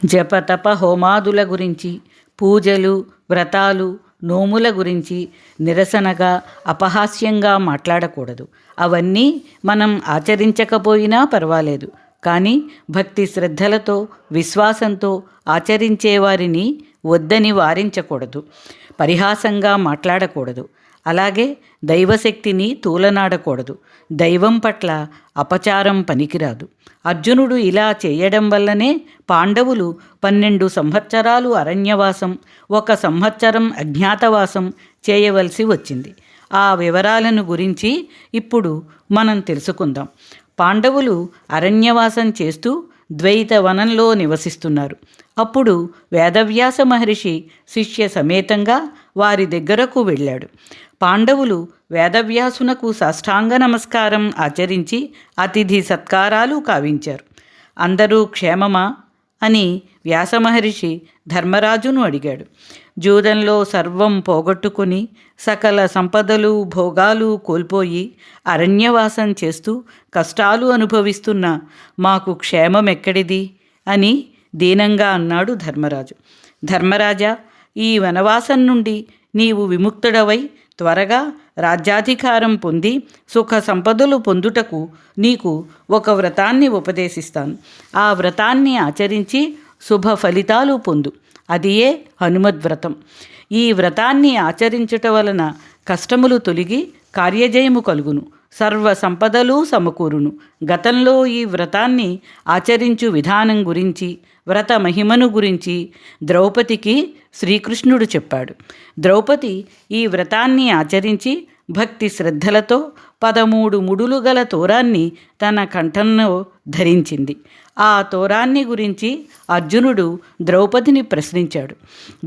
జపతప హోమాదుల గురించి, పూజలు, వ్రతాలు, నోముల గురించి నిరసనగా, అపహాస్యంగా మాట్లాడకూడదు. అవన్నీ మనం ఆచరించకపోయినా పర్వాలేదు. కానీ భక్తి శ్రద్ధలతో, విశ్వాసంతో ఆచరించేవారిని వద్దని వారించకూడదు. పరిహాసంగా మాట్లాడకూడదు. అలాగే దైవశక్తిని తూలనాడకూడదు. దైవం పట్ల అపచారం పనికిరాదు. అర్జునుడు ఇలా చేయడం వల్లనే పాండవులు 12 సంవత్సరాలు అరణ్యవాసం, 1 సంవత్సరం అజ్ఞాతవాసం చేయవలసి వచ్చింది. ఆ వివరాలను గురించి ఇప్పుడు మనం తెలుసుకుందాం. పాండవులు అరణ్యవాసం చేస్తూ ద్వైత వనంలో నివసిస్తున్నారు. అప్పుడు వేదవ్యాస మహర్షి శిష్య సమేతంగా వారి దగ్గరకు వెళ్ళాడు. పాండవులు వేదవ్యాసునకు సాష్టాంగ నమస్కారం ఆచరించి అతిథి సత్కారాలు కావించారు. అందరూ క్షేమమా అని వ్యాసమహర్షి ధర్మరాజును అడిగాడు. జూదంలో సర్వం పోగొట్టుకుని సకల సంపదలు భోగాలు కోల్పోయి అరణ్యవాసం చేస్తూ కష్టాలు అనుభవిస్తున్న మాకు క్షేమం ఎక్కడిది అని దీనంగా అన్నాడు ధర్మరాజు. ధర్మరాజా, ఈ వనవాసం నుండి నీవు విముక్తుడవై త్వరగా రాజ్యాధికారం పొంది సుఖ సంపదలు పొందుటకు నీకు ఒక వ్రతాన్ని ఉపదేశిస్తాను. ఆ వ్రతాన్ని ఆచరించి శుభ ఫలితాలు పొందు. అదియే హనుమద్వ్రతం. ఈ వ్రతాన్ని ఆచరించుట వలన కష్టములు తొలగి కార్యజయము కలుగును, సర్వ సంపదలు సమకూరును. గతంలో ఈ వ్రతాన్ని ఆచరించు విధానం గురించి, వ్రత మహిమను గురించి ద్రౌపదికి శ్రీకృష్ణుడు చెప్పాడు. ద్రౌపది ఈ వ్రతాన్ని ఆచరించి భక్తి శ్రద్ధలతో 13 ముడులు గల తోరాన్ని తన కంఠంలో ధరించింది. ఆ తోరాన్ని గురించి అర్జునుడు ద్రౌపదిని ప్రశ్నించాడు.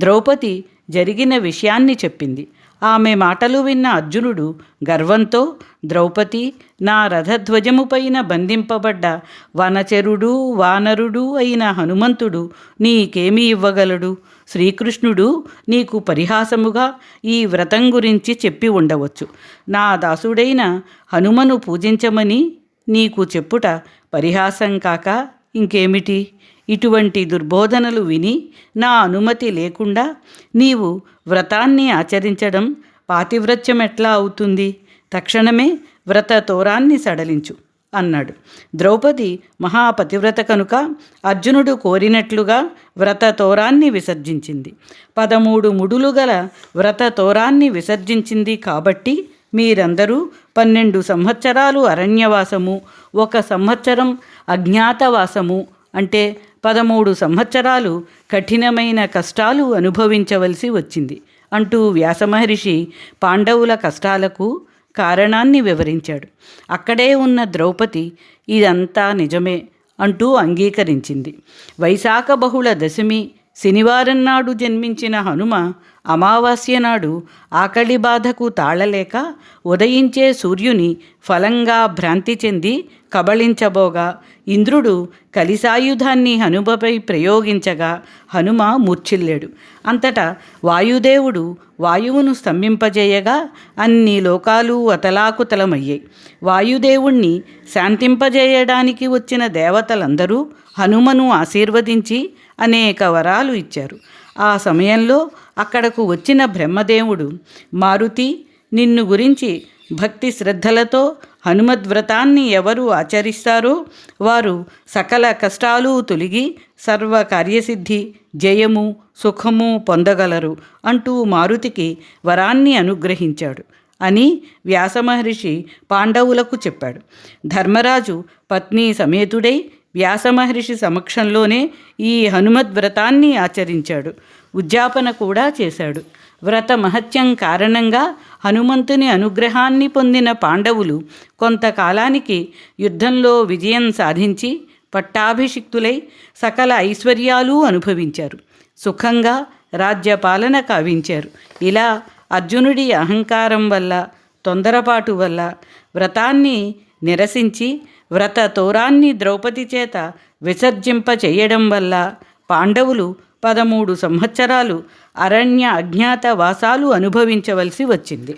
ద్రౌపది జరిగిన విషయాన్ని చెప్పింది. ఆమె మాటలు విన్న అర్జునుడు గర్వంతో, ద్రౌపది, నా రథధ్వజము పైన బంధింపబడ్డ వనచరుడు వానరుడు అయిన హనుమంతుడు నీకేమి ఇవ్వగలడు? శ్రీకృష్ణుడు నీకు పరిహాసముగా ఈ వ్రతం గురించి చెప్పి ఉండవచ్చు. నా దాసుడైన హనుమను పూజించమని నీకు చెప్పుట పరిహాసం కాక ఇంకేమిటి? ఇటువంటి దుర్బోధనలు విని నా అనుమతి లేకుండా నీవు వ్రతాన్ని ఆచరించడం పాతివ్రత్యం ఎట్లా అవుతుంది? తక్షణమే వ్రత తోరాన్ని సడలించు అన్నాడు. ద్రౌపది మహాపతివ్రత కనుక అర్జునుడు కోరినట్లుగా వ్రత తోరాన్ని విసర్జించింది. 13 ముడులు గల వ్రత తోరాన్ని విసర్జించింది కాబట్టి మీరందరూ 12 సంవత్సరాలు అరణ్యవాసము, 1 సంవత్సరం అజ్ఞాతవాసము అంటే 13 సంవత్సరాలు కఠినమైన కష్టాలు అనుభవించవలసి వచ్చింది అంటూ వ్యాసమహర్షి పాండవుల కష్టాలకు కారణాన్ని వివరించాడు. అక్కడే ఉన్న ద్రౌపది ఇదంతా నిజమే అంటూ అంగీకరించింది. వైశాఖ బహుళ దశమి శనివారం నాడు జన్మించిన హనుమ అమావాస్య నాడు ఆకలి బాధకు తాళలేక ఉదయించే సూర్యుని ఫలంగా భ్రాంతి చెంది కబళించబోగా ఇంద్రుడు కలిసాయుధాన్ని హనుమపై ప్రయోగించగా హనుమ మూర్ఛిల్లాడు. అంతటా వాయుదేవుడు వాయువును స్తంభింపజేయగా అన్ని లోకాలు అతలాకుతలమయ్యాయి. వాయుదేవుణ్ణి శాంతింపజేయడానికి వచ్చిన దేవతలందరూ హనుమను ఆశీర్వదించి అనేక వరాలు ఇచ్చారు. ఆ సమయంలో అక్కడకు వచ్చిన బ్రహ్మదేవుడు, మారుతి, నిన్ను గురించి భక్తి శ్రద్ధలతో హనుమద్వ్రతాన్ని ఎవరు ఆచరిస్తారో వారు సకల కష్టాలు తొలగి సర్వ కార్యసిద్ధి, జయము, సుఖము పొందగలరు అంటూ మారుతికి వరాన్ని అనుగ్రహించాడు అని వ్యాసమహర్షి పాండవులకు చెప్పాడు. ధర్మరాజు పత్ని సమేతుడై వ్యాసమహర్షి సమక్షంలోనే ఈ హనుమద్వ్రతాన్ని ఆచరించాడు. ఉద్యాపన కూడా చేశాడు. వ్రత మహత్యం కారణంగా హనుమంతుని అనుగ్రహాన్ని పొందిన పాండవులు కొంతకాలానికి యుద్ధంలో విజయం సాధించి పట్టాభిషిక్తులై సకల ఐశ్వర్యాలు అనుభవించారు. సుఖంగా రాజ్యపాలన కావించారు. ఇలా అర్జునుడి అహంకారం వల్ల, తొందరపాటు వల్ల వ్రతాన్ని నిరసించి వ్రత తోరాన్ని ద్రౌపది చేత విసర్జింపచేయడం వల్ల పాండవులు 13 సంవత్సరాలు అరణ్య అజ్ఞాత వాసాలు అనుభవించవలసి వచ్చింది.